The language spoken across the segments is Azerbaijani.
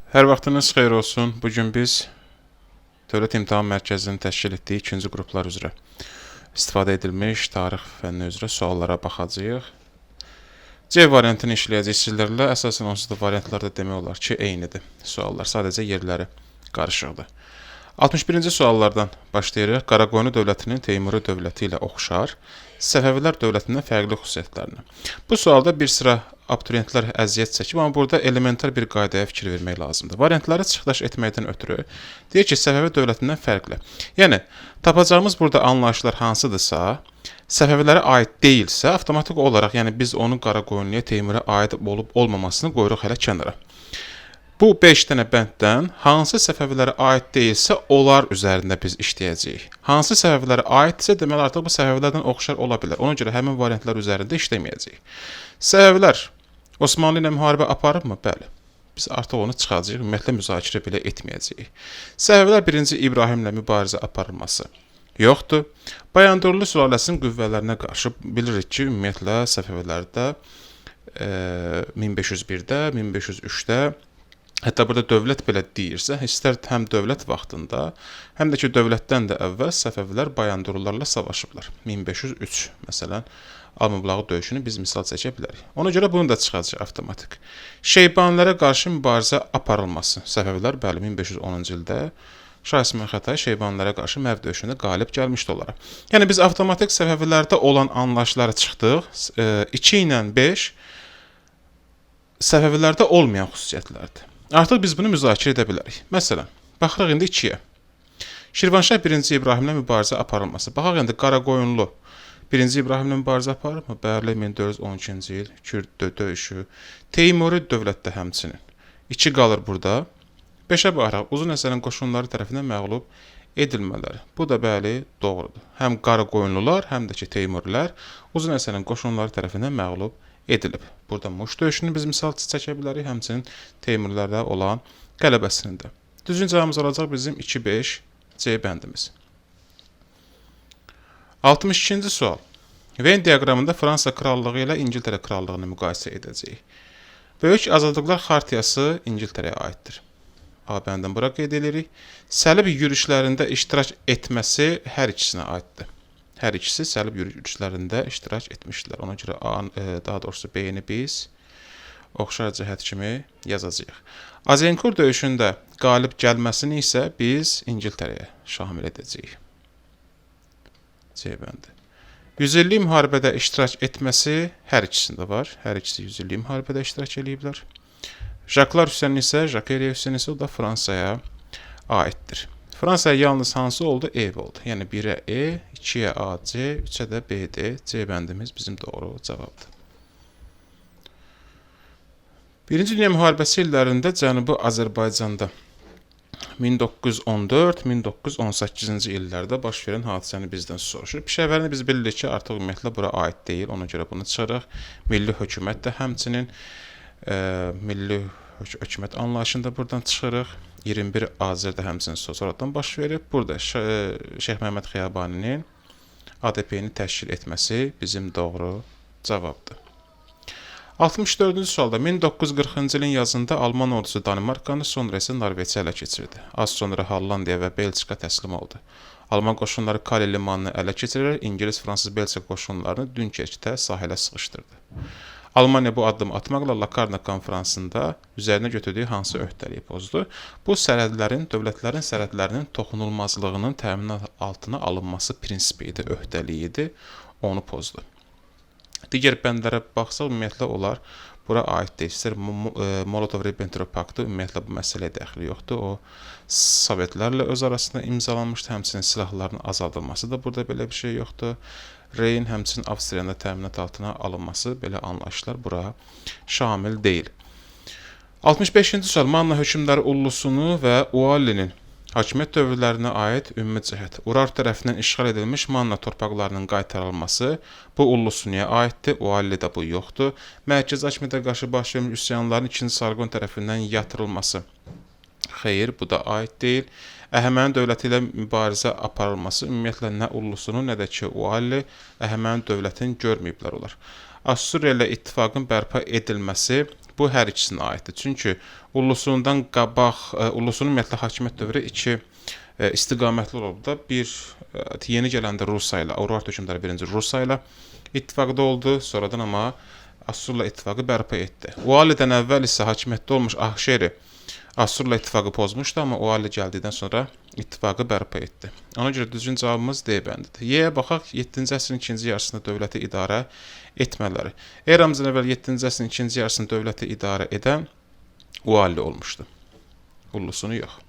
Hər vaxtınız xeyir olsun. Bugün biz Dövlət İmtahan Mərkəzinin təşkil etdiyi ikinci qruplar üzrə istifadə edilmiş tarix fənni üzrə suallara baxacağıq. C variantını işləyəcək sizlərlə. Əsasən onsuz da variantlarda demək olar ki, eynidir suallar. Sadəcə yerləri qarışıqdır. 61-ci suallardan başlayırıq. Qaraqoyunlu dövlətinin Teymuri dövləti ilə oxşar, Səfəvilər dövlətindən fərqli xüsusiyyətlərini. Bu sualda bir sıra abituriyentlər əziyyət çəkib, amma burada elementar bir qaydaya fikir vermək lazımdır. Variantları çıxdaş etməkdən ötürü deyir ki, Səfəvi dövlətindən fərqli. Yəni, tapacağımız burada anlayışlar hansıdırsa, Səfəvilərə aid deyilsə, avtomatik olaraq, yəni biz onun Qaraqoyunluya, Teymura aid olub olmamasını qoyuruq hələ kənara. Bu 5 dənə bənddən hansı Səfəvilərə aid deyilsə, onlar üzərində biz işləyəcəyik. Hansı Səfəvilərə aiddirsə, deməli artıq bu Səfəvilərdən oxşar ola bilər. Ona görə həmin variantlar üzərində işləməyəcəyik. Səfəvilər Osmanlı ilə müharibə aparıbmı? Bəli. Biz artıq onu çıxacağıq, ümumiyyətlə müzakirə belə etməyəcəyik. Səfəvilər 1-ci İbrahimlə mübarizə aparılması yoxdur. Bayandurlu sülaləsinin qüvvələrinə qarşı bilirik ki, ümumiyyətlə Səfəvilərdə 1501-də, 1503-də hətta burada dövlət belə deyirsə, istər həm dövlət vaxtında, həm də ki, dövlətdən də əvvəl Səfəvilər Bayandurlularla savaşıblar. 1503, məsələn, Almabulağı döyüşünü biz misal çəkə bilərik. Ona görə bunu da çıxacaq avtomatik. Şeybanilərə qarşı mübarizə aparılması. Səfəvilər, bəli, 1510-cu ildə Şah İsmayıl Xətai Şeybanilərə qarşı Mərv döyüşündə qalib gəlmişdi onlara. Yəni, biz avtomatik Səfəvilərdə olan anlayışları çıxdıq. 2 ilə 5 Səfəvilərdə olmayan xüsusiyyətlərdir. Artıq biz bunu müzakirə edə bilərik. Məsələn, baxırıq indi 2-yə. Şirvanşah 1-ci İbrahimlə mübarizə aparılması. Baxaq indi Qaraqoyunlu 1-ci İbrahimlə mübarizə aparırmı? Bəli, 1412-ci il Kürd döyüşü. Teymuri dövlətdə həmçinin. 2 qalır burada. 5-ə baxırıq. Uzun Həsənin qoşunları tərəfindən məğlub edilmələri. Bu da bəli, doğrudur. Həm Qaraqoyunlular, həm də ki Teymurilər Uzun Həsənin qoşunları tərəfindən məğlub edilib. Burada Muş döyüşünü biz misal çəkə bilərik, həmçinin Teymurilərdə olan qələbəsini də. Düzgün cavabımız olacaq bizim 2-5 C bəndimiz. 62-ci sual. Venn diaqramında Fransa krallığı ilə İngiltərə krallığını müqayisə edəcəyik. Böyük azadlıqlar xartiyası İngiltərəyə aiddir. A bəndini bura qeyd edirik. Səlib yürüşlərində iştirak etməsi hər ikisinə aiddir. Hər ikisi səlib yürüşlərində iştirak etmişdilər. Ona görə daha doğrusu B-ni biz oxşar cəhət kimi yazacağıq. Azinkur döyüşündə qalib gəlməsini isə biz İngiltərəyə şamil edəcəyik. C bəndi. 100 illik müharibədə iştirak etməsi hər ikisində var. Hər ikisi 100 illik müharibədə iştirak ediblər. Jaklar Hüseyni isə, Jakeriya Hüseyni isə o da Fransaya aiddir. Fransaya yalnız hansı oldu? E oldu. Yəni 1-ə E, 2-yə A, C, 3-ə də B, D. C bəndimiz bizim doğru cavabdır. Birinci Dünya müharibəsi illərində Cənubi Azərbaycanda 1914-1918-ci illərdə baş verən hadisəni bizdən soruşur. Pişəvərini biz bilirik ki, artıq ümumiyyətlə bura aid deyil. Ona görə bunu çıxırıq. Milli hökumət də həmçinin milli hökumət anlayışında buradan çıxırıq. 21 Azərdə həmçinin sonradan baş verib. Burada Şeyx Məhəmməd Xiyabaninin ADP-ni təşkil etməsi bizim doğru cavabdır. 64-cü sualda 1940-cı ilin yazında Alman ordusu Danimarkanı, sonra isə Norveçi ələ keçirdi. Az sonra Hollandiya və Belçika təslim oldu. Alman qoşunları Kale limanını ələ keçirərək İngilis, Fransız, Belçika qoşunlarını Dünkerkdə sahilə sıxışdırdı. Almaniya bu addım atmaqla Lakarna konferansında üzərinə götürdüyü hansı öhdəliyi pozdu? Bu sərhədlərin, dövlətlərin sərhədlərinin toxunulmazlığının təminat altına alınması prinsipi idi, öhdəliyi idi, onu pozdu. Digər bəndlərə baxsaq, ümumiyyətlə onlar bura aid deyil. İstər Molotov-Ribbentrop paktı ümumiyyətlə bu məsələyə dəxli yoxdur. O, Sovetlərlə öz arasında imzalanmışdı, həmçinin silahların azaldılması da burada belə bir şey yoxdur. Reyn həmçinin Avstriyanda təminat altına alınması, belə anlayışlar bura şamil deyil. 65-ci sual. Manna hökmdarı Ullusunu və Uallinin hakimiyyət dövrlərinə aid ümumi cəhət. Urar tərəfindən işğal edilmiş Manna torpaqlarının qaytarılması bu Ullusunuya aiddir, Uallidə bu yoxdur. Mərkəzi hakimiyyətə qarşı baş vermiş üsyanların 2-ci Sarqon tərəfindən yatırılması. Xeyr, bu da aid deyil. Əhəməni dövləti ilə mübarizə aparılması, ümumiyyətlə nə Ullusunu, nə də ki Ualli Əhəməni dövlətini görməyiblər olar. Assuriya ilə ittifaqın bərpa edilməsi Bu hər ikisinə aiddir. Çünki Ullusundan qabaq, Ullusunun ümumiyyətlə hakimiyyət dövrü iki istiqamətli olub da. Bir, yeni gələndə Rusiya ilə, Urartu hökmdarı 1-ci Rusiya ilə ittifaqda oldu. Sonradan amma Assurla ittifaqı bərpa etdi. Ualidən əvvəl isə hakimiyyətdə olmuş Ahşeri Assurla ittifaqı pozmuşdu, amma Uali gəldikdən sonra ittifaqı bərpa etdi. Ona görə düzgün cavabımız D bəndidir. Y-yə baxaq, 7-ci əsrin ikinci yarısında dövləti idarə etmələri. Eramızdan əvvəl 7-ci əsrin ikinci yarısında dövləti idarə edən Uali olmuşdu. Ullusunu yox.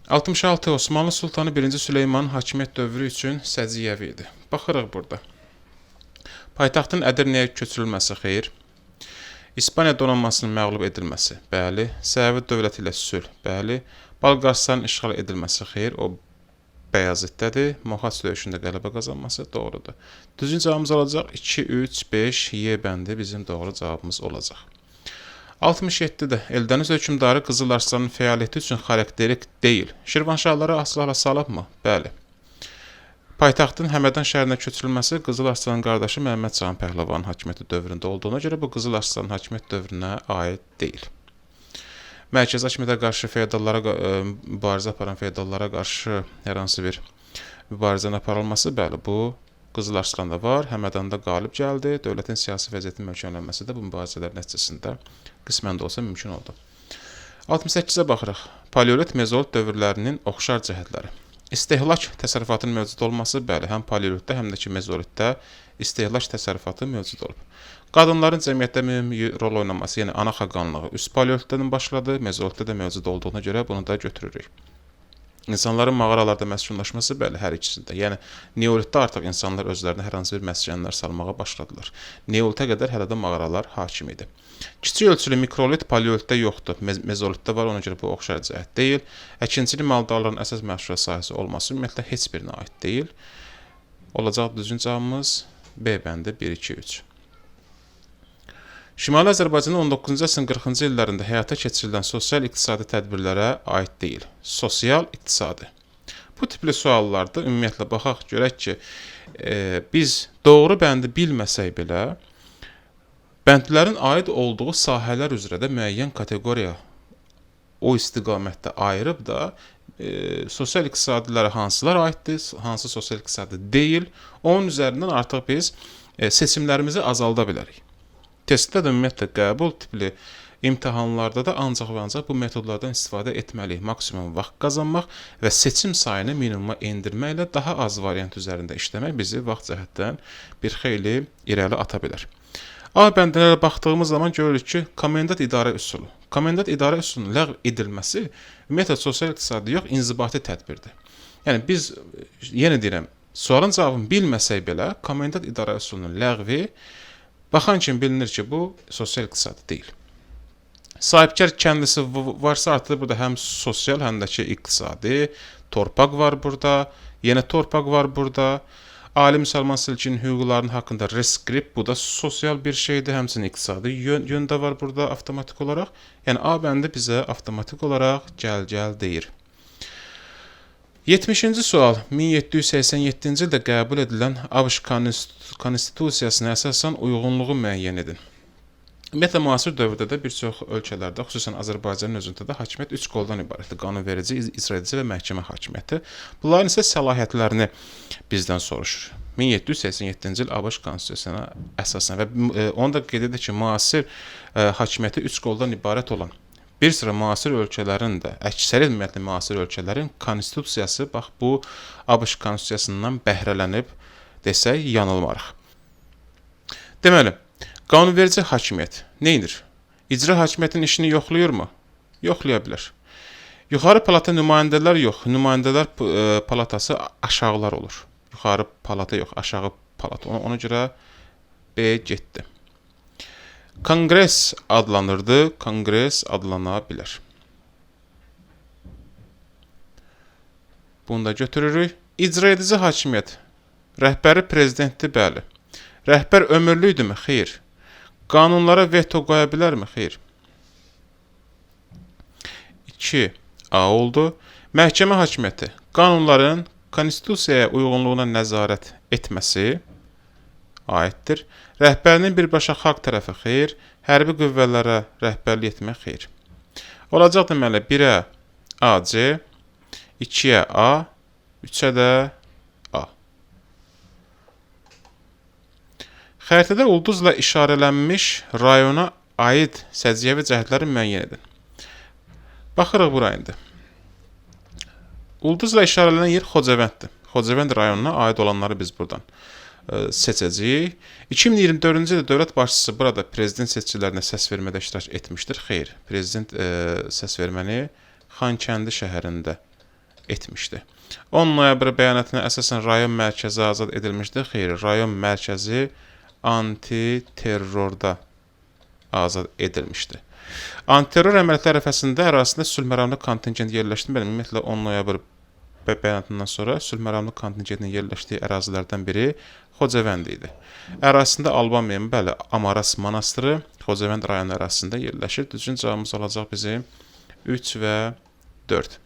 66. Osmanlı Sultanı 1-ci Süleymanın hakimiyyət dövrü üçün səciyyəvi idi. Baxırıq burada. Paytaxtın Ədirnəyə köçürülməsi, xeyr. İspaniya donanmasının məğlub edilməsi, bəli. Səfəvi dövləti ilə sülh, bəli. Balqarsların işğal edilməsi, xeyr. O Bəyazitdədir. Mohaç döyüşündə qələbə qazanması, doğrudur. Düzgün cavabımız olacaq 2, 3, 5, Y bəndi bizim doğru cavabımız olacaq. 67-də Eldəniz hökmdarı Qızıl Arslanın fəaliyyəti üçün xarakterik deyil. Şirvanşahları asılarla salıbmı? Bəli. Paytaxtın Həmədan şəhərinə köçürülməsi Qızıl Arslanın qardaşı Məhəmməd Cahan Pəhləvanın hakimiyyəti dövründə olduğuna görə bu Qızıl Arslanın hakimiyyət dövrünə aid deyil. Mərkəzi hakimiyyətə qarşı mübarizə aparan feodallara qarşı hər hansı bir mübarizənin aparılması, bəli, bu Qızıl Arslanda var, Həmədanda qalib gəldi, dövlətin siyasi vəziyyətinin möhkəmlənməsi də bu mübarizələr nəticəsində qismən də olsa mümkün oldu. 68-ə baxırıq. Paleolit, mezolit dövrlərinin oxşar cəhətləri. İstehlak təsərrüfatının mövcud olması, bəli, həm paleolitdə, həm də ki mezolitdə istehlak təsərrüfatı mövcud olub. Qadınların cəmiyyətdə mühüm rol oynaması, yəni ana xaqanlığı üst paleolitdən başladı, mezolitdə də mövcud olduğuna görə bunu da götürürük. İnsanların mağaralarda məskunlaşması, bəli, hər ikisində. Yəni, Neolitdə artıq insanlar özlərinə hər hansı bir məskənlər salmağa başladılar. Neolitə qədər hələ də mağaralar hakim idi. Kiçik ölçülü mikrolit paleolitdə yoxdur, mezolitdə var, ona görə bu oxşar cəhət deyil. Əkinçili maldarların əsas məşğuliyyət sahəsi olması ümumiyyətlə heç birinə aid deyil. Olacaq düzgün cavabımız B bəndi 1, 2, 3. Şimali Azərbaycanın 19-cu əsrin 40-cı illərində həyata keçirilən sosial-iqtisadi tədbirlərə aid deyil. Sosial-iqtisadi. Bu tipli suallarda ümumiyyətlə baxaq, görək ki, biz doğru bəndi bilməsək belə, bəndlərin aid olduğu sahələr üzrə də müəyyən kateqoriya o istiqamətdə ayırıb da sosial-iqtisadilərə hansılar aiddir, hansı sosial-iqtisadi deyil, onun üzərindən artıq biz seçimlərimizi azalda bilərik. Testdə də ümumiyyətlə qəbul tipli imtahanlarda da ancaq və ancaq bu metodlardan istifadə etməliyik. Maksimum vaxt qazanmaq və seçim sayını minimuma endirməklə daha az variant üzərində işləmək bizi vaxt cəhətdən bir xeyli irəli ata bilər. A bəndinə baxdığımız zaman görürük ki, komendant idarə üsulu. Komendant idarə üsulunun ləğv edilməsi ümumiyyətlə sosial-iqtisadi yox, inzibati tədbirdir. Yəni biz, yenə deyirəm, sualın cavabını bilməsək belə, komendant idarə üsulunun ləğvi baxan kimi bilinir ki, bu sosial-iqtisadi deyil. Sahibkar kəndlisi varsa artıq burada həm sosial, həm də ki, iqtisadi, torpaq var burada, yenə torpaq var burada. Ali müsəlman silkinin hüquqlarının haqqında reskript, bu da sosial bir şeydir, həmçinin iqtisadi yöndə var burada avtomatik olaraq. Yəni, A bəndi bizə avtomatik olaraq gəl deyir. 70-ci sual 1787-ci ildə qəbul edilən ABŞ konstitusiyasına əsasən uyğunluğu müəyyən edin. Ümumiyyətlə, müasir dövrdə də bir çox ölkələrdə, xüsusən Azərbaycanın özündə də hakimiyyət 3 qoldan ibarətdir. Qanunverici, icra edici və məhkəmə hakimiyyəti. Bunların isə səlahiyyətlərini bizdən soruşur. 1787-ci il ABŞ konstitusiyasına əsasən və onu da qeyd edək ki, müasir hakimiyyəti 3 qoldan ibarət olan bir sıra müasir ölkələrin də, əksəriyyət ümumiyyətlə müasir ölkələrin konstitusiyası, bax, bu ABŞ konstitusiyasından bəhrələnib desək, yanılmarıq. Deməli, qanunverici hakimiyyət neynir? İcra hakimiyyətin işini yoxlayırmı? Yoxlaya bilər. Yuxarı palata nümayəndələr yox, nümayəndələr palatası aşağılar olur. Yuxarı palata yox, aşağı palata. Ona görə B getdi. Konqres adlanırdı, konqres adlana bilər. Bunu da götürürük. İcra edici hakimiyyət. Rəhbəri prezidentdir, bəli. Rəhbər ömürlüydürmü? Xeyr. Qanunlara veto qoya bilərmi? Xeyr. 2. A oldu. Məhkəmə hakimiyyəti. Qanunların konstitusiyaya uyğunluğuna nəzarət etməsi aiddir. Rəhbərinin birbaşa xalq tərəfi xeyr, hərbi qüvvələrə rəhbərlik etmək xeyr. Olacaq deməli 1-ə AC, 2-yə A, 3-ə də A. Xəritədə ulduzla işarələnmiş rayona aid səciyyəvi cəhətləri müəyyən edin. Baxırıq bura indi. Ulduzla işarələnən yer Xocavənddir. Xocavənd rayonuna aid olanları biz buradan seçəcəyik. 2024-cü ildə dövlət başçısı burada prezident seçkilərinə səs vermədə iştirak etmişdir. Xeyr, prezident səs verməni Xankəndi şəhərində etmişdi. 10 noyabr bəyanatına əsasən rayon mərkəzi azad edilmişdir. Xeyr, rayon mərkəzi antiterrorda azad edilmişdir. Antiterror əməliyyatlar ərəfəsində ərazisində sülhməramlı kontingent yerləşdirməli. Ümumiyyətlə 10 noyabr bəyanatından sonra sülhməramlı kontingentinin yerləşdiyi ərazilərdən biri Xocavənd idi. Ərazisində Alban meymun, bəli, Amaras monastırı Xocavənd rayonu ərazisində yerləşir. Düzgün cavabımız olacaq bizim 3 və 4.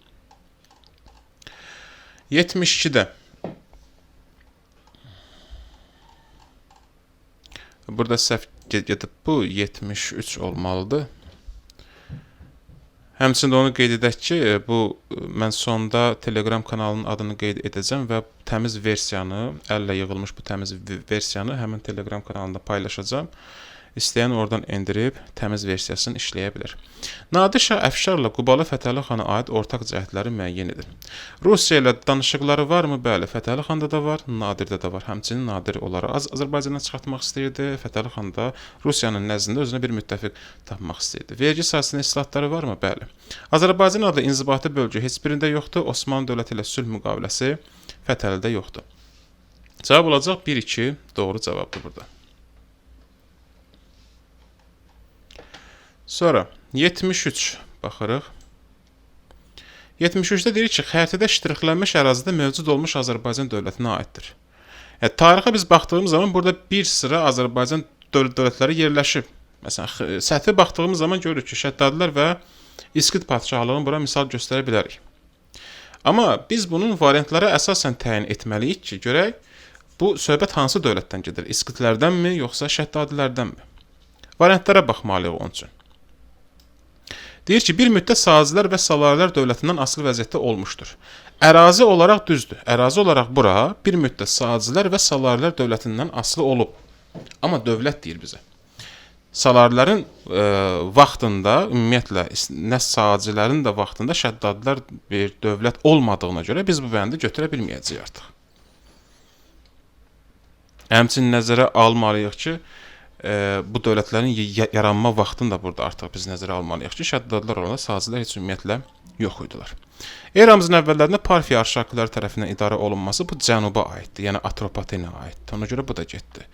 72-də. Burada səhv gedib bu 73 olmalıdır. Həmçində onu qeyd edək ki, mən sonda Telegram kanalının adını qeyd edəcəm və təmiz versiyanı, əllə yığılmış bu təmiz versiyanı həmin Telegram kanalında paylaşacağım. İstəyən oradan endirib təmiz versiyasını işləyə bilər. Nadir Şah Əfşarla Qubalı Fətəli xana aid ortaq cəhətləri müəyyən edin. Rusiya ilə danışıqları varmı? Bəli, Fətəli xanda da var, Nadirdə də var. Həmçinin Nadir onları Azərbaycandan çıxartmaq istəyirdi. Fətəli xan da Rusiyanın nəzdində özünə bir müttəfiq tapmaq istəyirdi. Vergi sahəsində islahatları varmı? Bəli. Azərbaycan adlı inzibati bölgü heç birində yoxdur. Osmanlı dövləti ilə sülh müqaviləsi Fətəlidə yoxdur. Cavab olacaq 1-2 doğru cavabdır burada. Sonra 73 baxırıq. 73-də deyir ki, xəritədə ştrixlənmiş ərazidə mövcud olmuş Azərbaycan dövlətinə aiddir. Tarixə biz baxdığımız zaman burada bir sıra Azərbaycan dövlətləri yerləşib. Məsələn, səthi baxdığımız zaman görürük ki, Şəddadilər və İskit padşahlığını bura misal göstərə bilərik. Amma biz bunun variantlara əsasən təyin etməliyik ki, görək bu söhbət hansı dövlətdən gedir? İskitlərdənmi, yoxsa Şəddadilərdənmi? Variantlara baxmalıyıq onun üçün. Deyir ki, bir müddət Sazilər və Salarilər dövlətindən asılı vəziyyətdə olmuşdur. Ərazi olaraq düzdür. Ərazi olaraq bura bir müddət Sazilər və Salarilər dövlətindən asılı olub. Amma dövlət deyir bizə. Salarilərin vaxtında, ümumiyyətlə, nə Sazilərin də vaxtında Şəddadilər bir dövlət olmadığına görə biz bu bəndi götürə bilməyəcəyik artıq. Həmçinin nəzərə almalıyıq ki, bu dövlətlərin yaranma vaxtını da burada artıq biz nəzərə almalıyıq ki, Şəddadilər olanda Sazilər heç ümumiyyətlə yox idilər. Eramızın əvvəllərində Parfiya arşakları tərəfindən idarə olunması bu cənuba aiddir, yəni Atropatenə aiddir. Ona görə bu da getdi.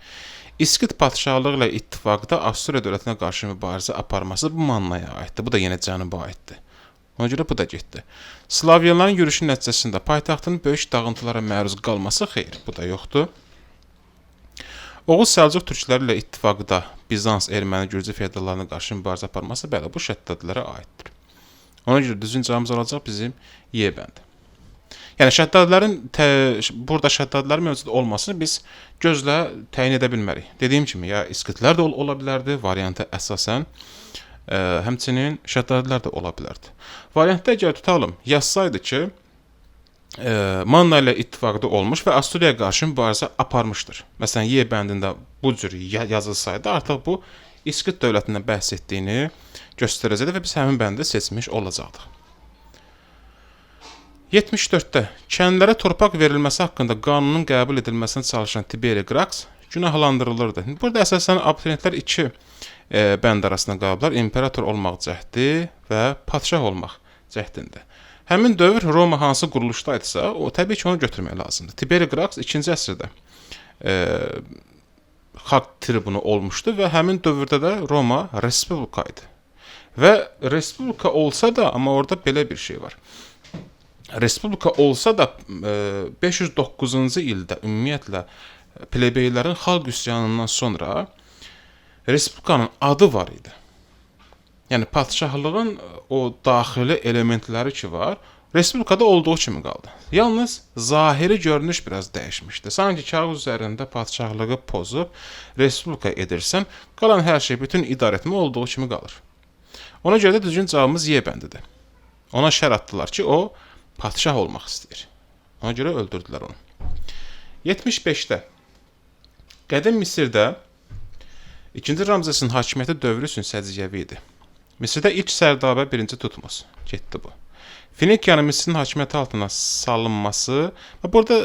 İskit padşahlığı ilə ittifaqda Avstriya dövlətinə qarşı mübarizə aparması bu Mannaya aiddir. Bu da yenə cənuba aiddir. Ona görə bu da getdi. Slavyanların yürüşü nəticəsində paytaxtının böyük dağıntılara məruz qalması xeyr, bu da yoxdur. Oğuz Səlcuq türkləri ilə ittifaqda Bizans, erməni, gürcü feodallarına qarşı mübarizə aparması bəli, bu Şəddadilərə aiddir. Ona görə düzgün cavabımız olacaq bizim Y bəndi. Yəni Şəddadilərin burada Şəddadilərin mövcud olmasını biz gözlə təyin edə bilmərik. Dediyim kimi, ya İskitlər də ola bilərdi, variantı əsasən, həmçinin Şəddadilər də ola bilərdi. Variantda əgər tutalım, yazsaydı ki, Manna ilə ittifaqda olmuş və Asturiyaya qarşı mübarizə aparmışdır. Məsələn, Y bəndində bu cür yazılsaydı, artıq bu İskit dövlətindən bəhs etdiyini göstərəcəkdir və biz həmin bəndi seçmiş olacaqdıq. 74-də kəndlərə torpaq verilməsi haqqında qanunun qəbul edilməsinə çalışan Tiberi Qraks günahlandırılırdı. Burada əsasən abituriyentlər iki bənd arasında qalıblar. İmperator olmaq cəhdi və padşah olmaq cəhdində. Həmin dövr Roma hansı quruluşdaydısa, o təbii ki, onu götürmək lazımdır. Tiberi Qraks 2-ci əsrdə xalq tribunu olmuşdu və həmin dövrdə də Roma respublika idi. Və respublika olsa da, amma orada belə bir şey var. Respublika olsa da 509-cu ildə ümumiyyətlə plebeylərin xalq üsyanından sonra respublikanın adı var idi. Yəni padşahlığın o daxili elementləri ki var, Respublikada olduğu kimi qaldı. Yalnız zahiri görünüş biraz dəyişmişdi. Sanki kağız üzərində padşahlığı pozub respublika edirsən, qalan hər şey, bütün idarəetmə olduğu kimi qalır. Ona görə də düzgün cavabımız Y bəndidir. Ona şər atdılar ki, o padşah olmaq istəyir. Ona görə öldürdülər onu. 75-də Qədim Misirdə 2-ci Ramzesin hakimiyyəti dövrü üçün səciyyəvi idi. Misirdə ilk sərdabə 1-ci Tutmos getdi bu. Finikiyanın Misirin hakimiyyəti altına salınması, burada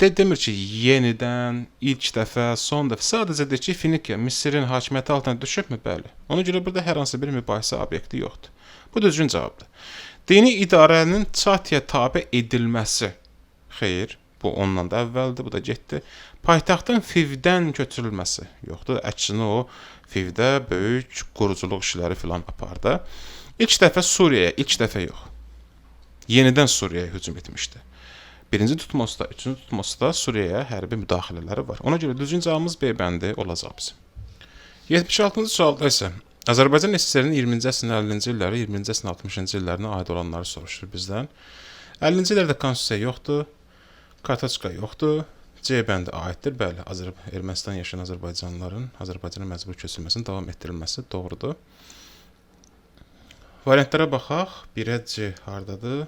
demir ki, yenidən, ilk dəfə, son dəfə, sadəcə deyir ki, Finikiya Misirin hakimiyyəti altına düşübmü? Bəli. Ona görə burada hər hansı bir mübahisə obyekti yoxdur. Bu düzgün cavabdır. Dini idarənin çatiyə tabe edilməsi. Xeyr, bu ondan da əvvəldir, bu da getdi. Paytaxtın Fivdən götürülməsi yoxdur. Əksinə o Fivdə böyük quruculuq işləri filan apardı. İlk dəfə Suriyaya, ilk dəfə yox. Yenidən Suriyaya hücum etmişdi. 1-ci Tutmosda, 3-cü Tutmosda Suriyaya hərbi müdaxilələri var. Ona görə düzgün cavabımız B bəndi olacaq bizim. 76-cı sualda isə Azərbaycan SSR-nin 20-ci əsrin 50-ci illəri, 20-ci əsrin 60-cı illərinə aid olanları soruşur bizdən. 50-ci illərdə konstitusiya yoxdur, kartoçka yoxdur, C bəndi aiddir. Bəli, Ermənistan yaşayan Azərbaycanlıların Azərbaycana məcbur köçürülməsinin davam etdirilməsi doğrudur. Variantlara baxaq. 1-ə C hardadır?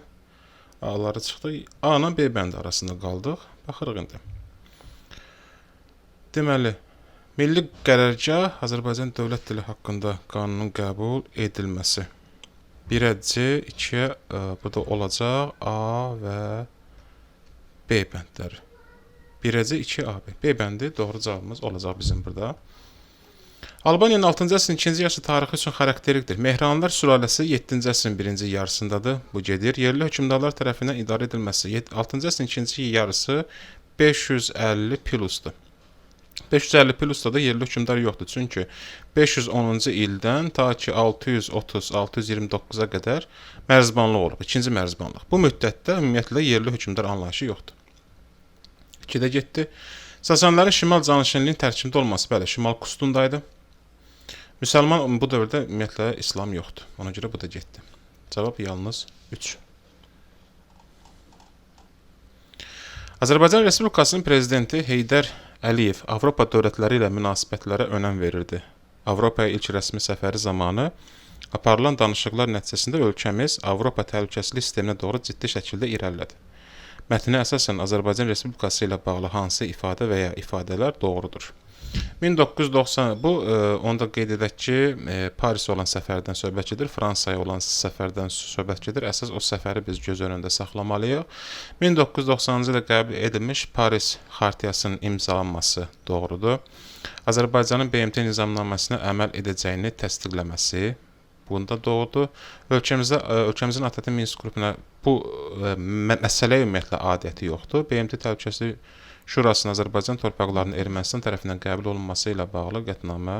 A-ları çıxdı. A-la B bəndi arasında qaldıq. Baxırıq indi. Deməli, Milli Qərargah Azərbaycan dövlət dili haqqında qanunun qəbul edilməsi. 1-ə C, 2-yə burada olacaq A və B bəndləri. 1-ə C, 2-ə A, B. B bəndi doğru cavabımız olacaq bizim burada. Albaniyanın 6-cı əsrin 2-ci yarısı tarixi üçün xarakterikdir. Mehranlar sülaləsi 7-ci əsrin 1-ci yarısındadır. Bu gedir. Yerli hökmdarlar tərəfindən idarə edilməsi 6-cı əsrin 2-ci yarısı 550 plusdur. 550 plusda da yerli hökmdar yoxdur. Çünki 510-cu ildən ta ki 630-629-a qədər mərzbanlıq olub. İkinci mərzbanlıq. Bu müddətdə ümumiyyətlə yerli hökmdar anlayışı yoxdur. 2-də getdi. Sasanların şimal canişinliyin tərkibində olması, bəli, şimal Qustundaydı. Müsəlman bu dövrdə ümumiyyətlə İslam yoxdur. Ona görə bu da getdi. Cavab yalnız 3. Azərbaycan Respublikasının prezidenti Heydər Əliyev Avropa dövlətləri ilə münasibətlərə önəm verirdi. Avropaya ilk rəsmi səfəri zamanı aparılan danışıqlar nəticəsində ölkəmiz Avropa təhlükəsizlik sisteminə doğru ciddi şəkildə irəlilədi. Mətninə əsasən Azərbaycan Respublikası ilə bağlı hansı ifadə və ya ifadələr doğrudur? 1990, bu onda qeyd edək ki, Parisə olan səfərdən söhbət gedir, Fransaya olan səfərdən söhbət gedir. Əsas o səfəri biz göz önündə saxlamalıyıq. 1990-cı ildə qəbul edilmiş Paris Xartiyasının imzalanması doğrudur. Azərbaycanın BMT nizamnaməsinə əməl edəcəyini təsdiqləməsi bunda doğrudur. Ölkəmizin ATƏT Minsk qrupuna bu məsələyə ümumiyyətlə aidiyyəti yoxdur. BMT Təhlükəsizlik Şurasının Azərbaycan torpaqlarının Ermənistan tərəfindən qəbul olunması ilə bağlı qətnamə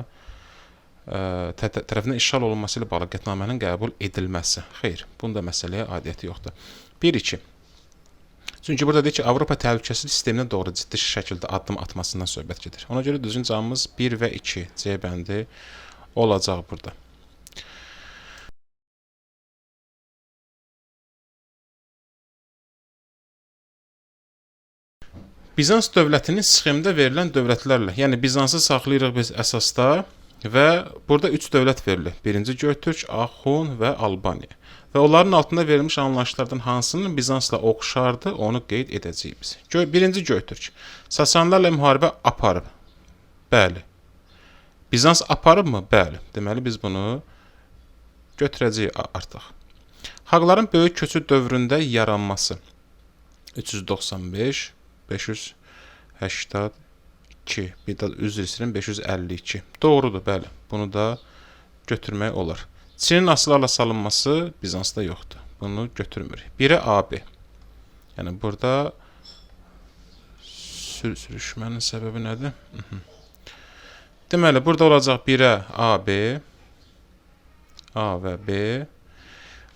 tərəfindən işğal olunması ilə bağlı qətnamənin qəbul edilməsi. Xeyr, bunda məsələyə aidiyyəti yoxdur. 1-2. Çünki burada deyir ki, Avropa təhlükəsizlik sisteminə doğru ciddi şəkildə addım atmasından söhbət gedir. Ona görə düzgün cavabımız 1 və 2 C bəndi olacaq burada. Bizans dövlətinin sxemdə verilən dövlətlərlə, yəni Bizansı saxlayırıq biz əsasda və burada 3 dövlət verilir. 1-ci Göytürk, Axun və Albaniya. Və onların altında verilmiş anlayışlardan hansının Bizansla oxşardı, onu qeyd edəcəyik biz. 1-ci Göytürk. Sasanlarla müharibə aparıb. Bəli. Bizans aparıbmı? Bəli. Deməli biz bunu götürəcəyik artıq. Xalqların böyük köçü dövründə yaranması. 395 582, bir də üzr istəyirəm 552. Doğrudur, bəli. Bunu da götürmək olar. Çinin asılarla salınması Bizansda yoxdur. Bunu götürmürük. 1-ə AB. Yəni burada sürüşmənin səbəbi nədir? Deməli, burada olacaq 1-ə AB, A və B.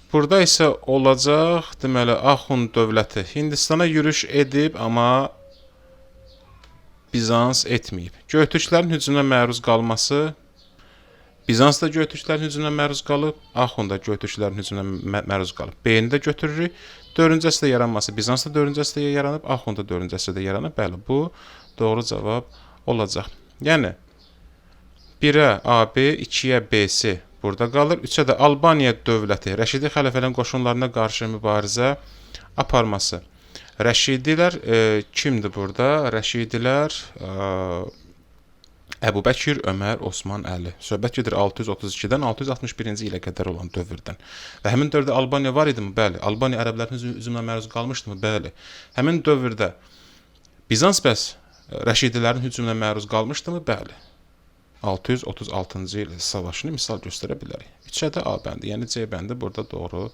Burada isə olacaq, deməli, Axun dövləti Hindistana yürüş edib, amma Bizans etməyib. Göytürklərin hücumuna məruz qalması Bizans da Göytürklərin hücumuna məruz qalıb, Axund da Göytürklərin hücumuna məruz qalıb. B-ni də götürürük. 4-cü əsrdə yaranması Bizans da 4-cü əsrdə yaranıb, Axund da 4-cü əsrdə yaranıb. Bəli, bu doğru cavab olacaq. Yəni 1-ə AB, 2-yə BC burada qalır. 3-ə də Albaniya dövləti Rəşidi xəlifələrin qoşunlarına qarşı mübarizə aparması. Rəşidilər kimdir burada? Rəşidilər Əbu Bəkir, Ömər, Osman, Əli. Söhbət gedir 632-dən 661-ci ilə qədər olan dövrdən. Və həmin dövrdə Albaniya var idimi? Bəli. Albaniya ərəblərin hücumuna məruz qalmışdımı? Bəli. Həmin dövrdə Bizans bəs Rəşidilərin hücumuna məruz qalmışdımı? Bəli. 636-cı il savaşını misal göstərə bilərik. 3-ə də A bəndi, yəni C bəndi burada doğru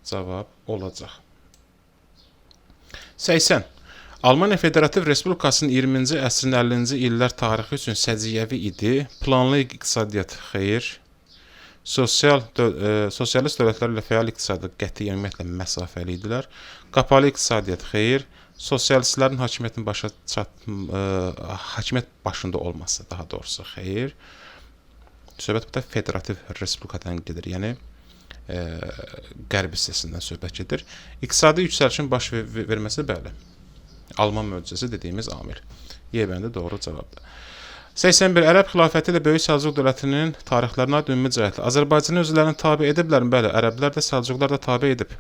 cavab olacaq. 80. Almaniya Federativ Respublikasının 20-ci əsrin 50-ci illər tarixi üçün səciyyəvi idi. Planlı iqtisadiyyat xeyr. Sosialist dövlətlər ilə fəal iqtisadi qəti ümumiyyətlə məsafəli idilər. Qapalı iqtisadiyyat xeyr. Sosialistlərin hakimiyyət başında olması, daha doğrusu xeyr. Söhbət burada Federativ Respublikadan gedir, yəni qərb hissəsindən söhbət gedir. İqtisadi yüksəlişin baş verməsi bəli. Alman möcüzəsi dediyimiz amil. Y bəndi doğru cavabdır. 81. Ərəb xilafəti ilə Böyük Səlcuq dövlətinin tarixlərinə aid ümumi cəhətlə Azərbaycanı özlərini tabe ediblərmi? Bəli, ərəblər də Səlcuqlar da tabe edib.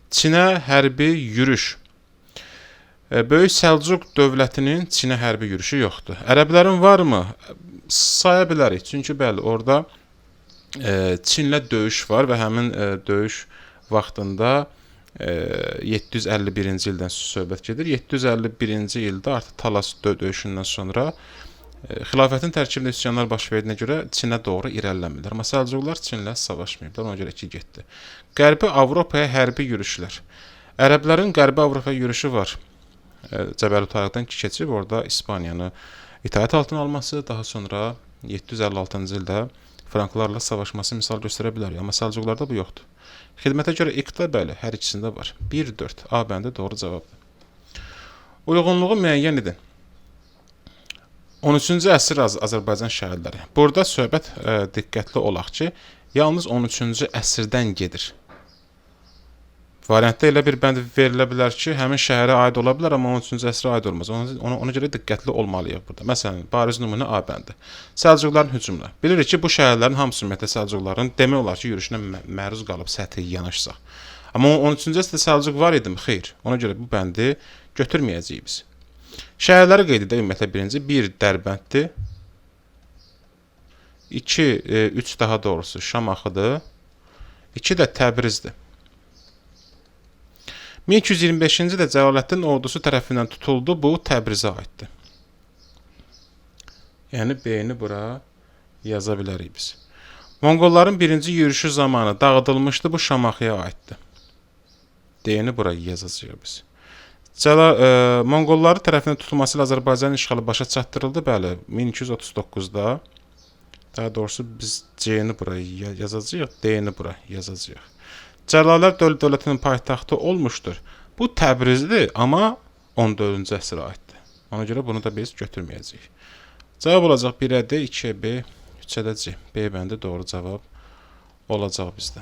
Çinə hərbi yürüş. Böyük Səlcuq dövlətinin Çinə hərbi yürüşü yoxdur. Ərəblərin varmı? Saya bilərik. Çünki bəli, orada Çinlə döyüş var və həmin döyüş vaxtında 751-ci ildən söhbət gedir. 751-ci ildə artıq Talas döyüşündən sonra xilafətin tərkibində üsyanlar baş verdiyinə görə Çinə doğru irəliləmirlər. Amma Səlcuqlar Çinlə savaşmayıblar, ona görə 2 getdi. Qərbi Avropaya hərbi yürüşlər. Ərəblərin Qərbi Avropaya yürüşü var. Cəbəli Tariqdən keçib orada İspaniyanı itaət altına alması, daha sonra 756-cı ildə Franklarla savaşması misal göstərə bilər. Amma Səlcuqlarda bu yoxdur. Xidmətə görə iqta bəli, hər ikisində var. 1-4. A bəndi doğru cavabdır. Uyğunluğu müəyyən edin. 13-cü əsr Azərbaycan şəhərləri. Burada söhbət diqqətli olaq ki, yalnız 13-cü əsrdən gedir. Variantda elə bir bənd verilə bilər ki, həmin şəhərə aid ola bilər, amma 13-cü əsrə aid olmaz. Ona görə diqqətli olmalıyıq burada. Məsələn, bariz nümunə A bəndi. Səlcuqların hücumuna. Bilirik ki, bu şəhərlərin hamısı ümumiyyətlə Səlcuqların demək olar ki, yürüşünə məruz qalıb səthi yanaşsaq. Amma 13-cü əsrdə Səlcuq var idimi? Xeyr. Ona görə bu bəndi götürməyəcəyik biz. Şəhərləri qeyd edək ümumiyyətlə birinci. 1 Dərbənddir. 2, 3 daha doğrusu Şamaxıdır. 2 də Təbrizdir. 1225-ci ildə Cəlaləddin ordusu tərəfindən tutuldu. Bu Təbrizə aiddir. Yəni B-ni bura yaza bilərik biz. Monqolların birinci yürüşü zamanı dağıdılmışdı. Bu Şamaxıya aiddir. D-ni bura yazacağıq biz. Monqolları tərəfindən tutulması ilə Azərbaycanın işğalı başa çatdırıldı. Bəli, 1239-da. Daha doğrusu biz C-ni bura yazacağıq, D-ni bura yazacağıq. Cəlalər dövlətinin paytaxtı olmuşdur. Bu Təbrizdir, amma 14-cü əsrə aiddir. Ona görə bunu da biz götürməyəcəyik. Cavab olacaq 1-ə D, 2-ə B, 3-ə də C. B bəndi doğru cavab olacaq bizdə.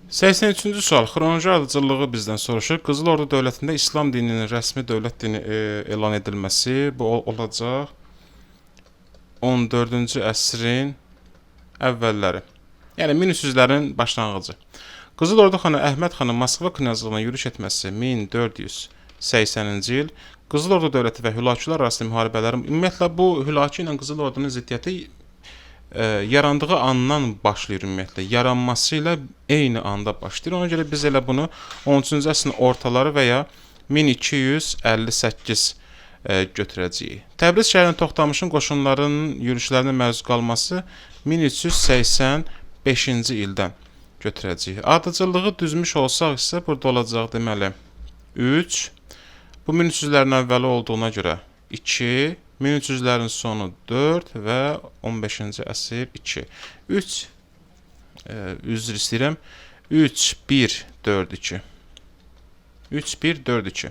83-cü sual. Xronoloji ardıcıllığı bizdən soruşur. Qızıl Ordu dövlətində İslam dininin rəsmi dövlət dini elan edilməsi bu olacaq 14-cü əsrin əvvəlləri. Yəni 1300-lərin başlanğıcı. Qızıl Ordu xanı Əhməd xanın Moskva knyazlığına yürüş etməsi 1480-ci il. Qızıl Ordu dövləti və Hülakülər arasında müharibələrin ümumiyyətlə bu Hülakü ilə Qızıl Ordunun ziddiyyəti yarandığı andan başlayır ümumiyyətlə. Yaranması ilə eyni anda başlayır. Ona görə biz elə bunu 13-cü əsrin ortaları və ya 1258 götürəcəyik. Təbriz şəhərinin Toxtamışın qoşunlarının yürüşlərinə məruz qalması 1385-ci ildən götürəcəyik. Ardıcıllığı düzmüş olsaq isə burada olacaq deməli 3. Bu 1300-lərin əvvəli olduğuna görə 2. 1300-lərin sonu 4 və 15-ci əsr 2. 3, üzr istəyirəm, 3, 1, 4, 2. 3-1, 4-2.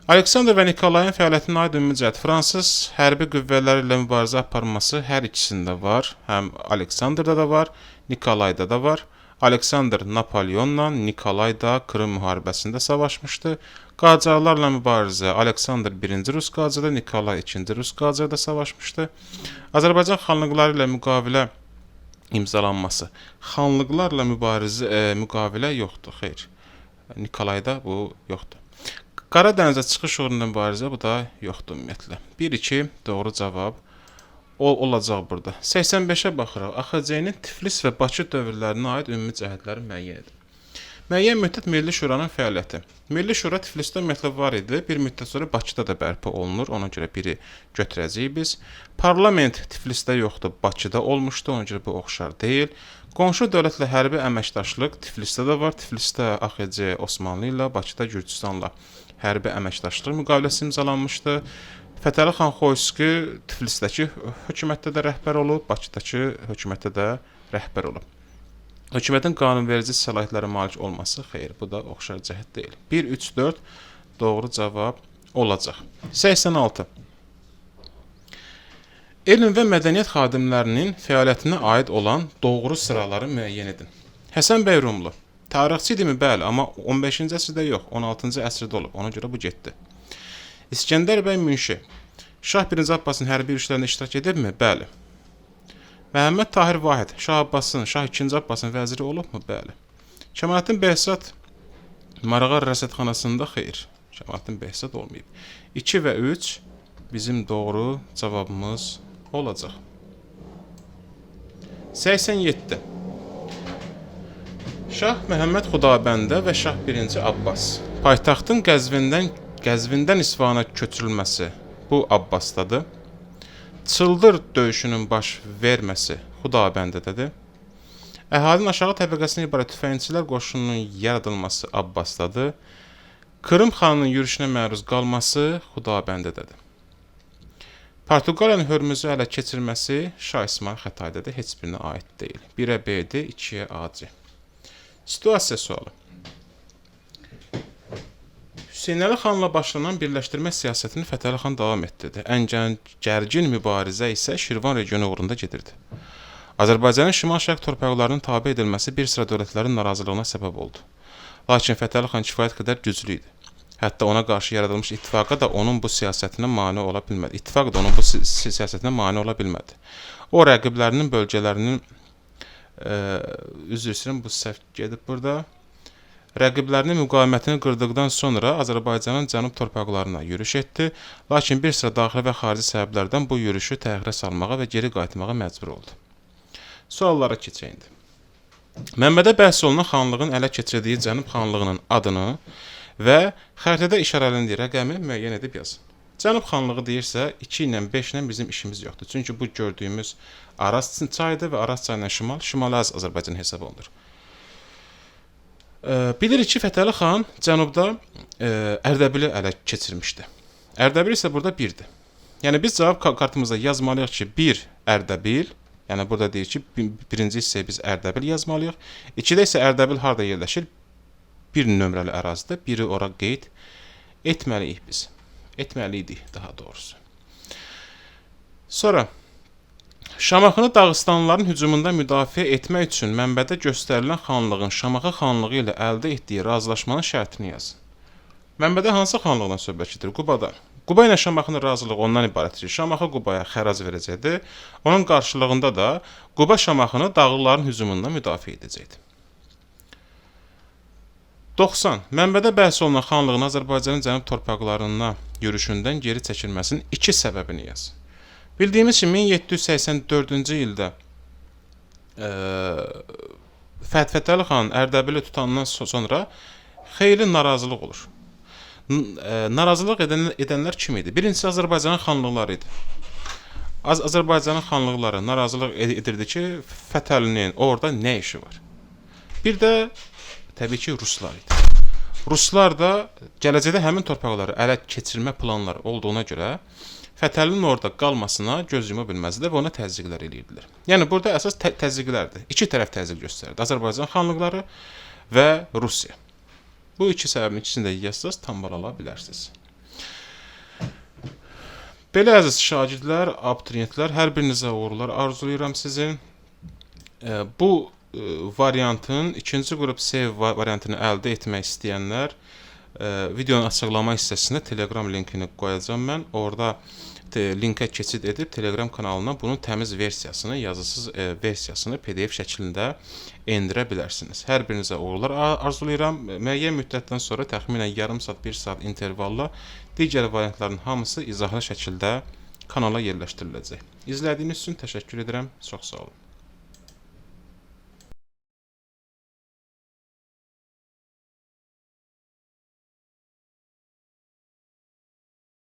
Aleksandr və Nikolayın fəaliyyətinə aid ümumi cəhət fransız hərbi qüvvələri ilə mübarizə aparması hər ikisində var. Həm Aleksandrda da var, Nikolayda da var. Aleksandr Napoleonla, Nikolay da Krım müharibəsində savaşmışdı. Qacarlarla mübarizə Aleksandr 1-ci Rus qacarı, Nikolay 2-ci Rus qacarı savaşmışdı. Azərbaycan xanlıqları ilə müqavilə imzalanması. Xanlıqlarla müqavilə yoxdur, xeyr. Nikolayda bu yoxdur. Qara dənizə çıxış uğrunda mübarizə, bu da yoxdur ümumiyyətlə. 1-2 doğru cavab olacaq burada. 85-ə baxırıq. AXC-nin Tiflis və Bakı dövrlərinə aid ümumi cəhətləri müəyyən edin. Müəyyən müddət Milli Şuranın fəaliyyəti. Milli Şura Tiflisdə ümumiyyətlə var idi. Bir müddət sonra Bakıda da bərpa olunur. Ona görə biri götürəcəyik biz. Parlament Tiflisdə yoxdur, Bakıda olmuşdu. Ona görə bu oxşar deyil. Qonşu dövlətlə hərbi əməkdaşlıq Tiflisdə də var. Tiflisdə AXC Osmanlı ilə, Bakıda Gürcüstanla hərbi əməkdaşlıq müqaviləsi imzalanmışdı. Fətəli xan Xoyski Tiflisdəki hökumətdə də rəhbər olub, Bakıdakı hökumətdə də rəhbər olub. Hökumətin qanunverici səlahiyyətlərə malik olması, xeyr, bu da oxşar cəhət deyil. 1, 3, 4 doğru cavab olacaq. 86. Elm və mədəniyyət xadimlərinin fəaliyyətinə aid olan doğru sıraları müəyyən edin. Həsən bəy Rumlu. Tarixçi idimi? Bəli, amma 15-ci əsrdə yox, 16-cı əsrdə olub. Ona görə bu getdi. İskəndər bəy Münşi. Şah 1-ci Abbasın hərbi yürüşlərində iştirak edibmi? Bəli. Məhəmməd Tahir Vahid. Şah Abbasın, Şah 2-ci Abbasın vəziri olubmu? Bəli. Kəmaləddin Behzad Marağar rəsədxanasında xeyr. Kəmaləddin Behzad olmayıb. 2 və 3 bizim doğru cavabımız olacaq. 87. Şah Məhəmməd Xudabəndə və Şah 1-ci Abbas. Paytaxtın Qəzvindən İsfahana köçürülməsi bu Abbasdadır. Çıldır döyüşünün baş verməsi Xudabəndədədir. Əhalinin aşağı təbəqəsindən ibarət tüfəngçilər qoşununun yaradılması Abbasdadır. Krım xanının yürüşünə məruz qalması Xudabəndədədir. Portuqaliyanın Hörmüzü ələ keçirməsi Şah İsmayıl Xətaydədir, heç birinə aid deyil. 1-ə B-dir, 2-yə A-C. Situasiya sualı. Hüseynəli xanla başlanan birləşdirmə siyasətini Fətəli xan davam etdirdi. Ən gərgin mübarizə isə Şirvan regionu uğrunda gedirdi. Azərbaycanın şimal-şərq torpaqlarının tabe edilməsi bir sıra dövlətlərin narazılığına səbəb oldu. Lakin Fətəli xan kifayət qədər güclü idi. Hətta ona qarşı yaradılmış ittifaqa da onun bu siyasətinə mane ola bilmədi. İttifaq da onun bu siyasətinə mane ola bilmədi. O rəqiblərinin bölgələrinin üzr istəyirəm, bu səhv gedib burada. Rəqiblərinin müqavimətini qırdıqdan sonra Azərbaycanın cənub torpaqlarına yürüş etdi, lakin bir sıra daxili və xarici səbəblərdən bu yürüşü təxirə salmağa və geri qayıtmağa məcbur oldu. Suallara keçək indi. Mənbədə bəhs olunan xanlığın ələ keçirdiyi Cənub xanlığının adını və xəritədə işarələndiyi rəqəmi müəyyən edib yazın. Cənub xanlığı deyirsə 2 ilə 5 ilə bizim işimiz yoxdur. Çünki bu gördüyümüz Araz çayıdır və Araz çayından Şimali Azərbaycan hesab olunur. Bilirik ki, Fətəli xan cənubda Ərdəbili ələ keçirmişdi. Ərdəbil isə burada 1-dir. Yəni biz cavab kartımızda yazmalıyıq ki, 1 Ərdəbil, yəni burada deyir ki, birinci hissəyə biz Ərdəbil yazmalıyıq. 2-də isə Ərdəbil harada yerləşir? 1 nömrəli ərazidə, 1-i ora qeyd etməliyik biz. Etməliydik daha doğrusu. Sonra Şamaxını Dağıstanlıların hücumundan müdafiə etmək üçün mənbədə göstərilən xanlığın Şamaxı xanlığı ilə əldə etdiyi razılaşmanın şərtini yazın. Mənbədə hansı xanlıqdan söhbət gedir? Qubadan. Quba ilə Şamaxının razılığı ondan ibarətdir ki, Şamaxı Qubaya xərac verəcəkdir. Onun qarşılığında da Quba Şamaxını dağlıların hücumundan müdafiə edəcəkdir. 90. Mənbədə bəhs olunan xanlığın Azərbaycanın cənub torpaqlarına yürüşündən geri çəkilməsinin 2 səbəbini yazın. Bildiyimiz kimi 1784-cü ildə Fətəli xan Ərdəbili tutandan sonra xeyli narazılıq olur. Narazılıq edənlər kim idi? Birincisi Azərbaycanın xanlıqları idi. Azərbaycanın xanlıqları narazılıq edirdi ki, Fətəlinin orada nə işi var? Bir də təbii ki, Ruslar idi. Ruslar da gələcəkdə həmin torpaqları ələ keçirmə planları olduğuna görə Fətəlinin orada qalmasına göz yuma bilməzdilər və ona təzyiqlər edirdilər. Yəni burada əsas təzyiqlərdir. İki tərəf təzyiq göstərirdi. Azərbaycan xanlıqları və Rusiya. Bu iki səbəbin ikisini də yazsaz tam bal ala bilərsiniz. Belə əziz şagirdlər, abituriyentlər, hər birinizə uğurlar arzulayıram sizin. Bu variantın ikinci qrup save variantını əldə etmək istəyənlər videonun açıqlama hissəsində Telegram linkini qoyacağam mən. Orada linkə keçid edib Telegram kanalına bunun təmiz versiyasını, yazısız versiyasını PDF şəklində endirə bilərsiniz. Hər birinizə uğurlar arzulayıram. Müəyyən müddətdən sonra təxminən yarım saat, 1 saat intervalla digər variantların hamısı izahlı şəkildə kanala yerləşdiriləcək. İzlədiyiniz üçün təşəkkür edirəm. Çox sağ olun.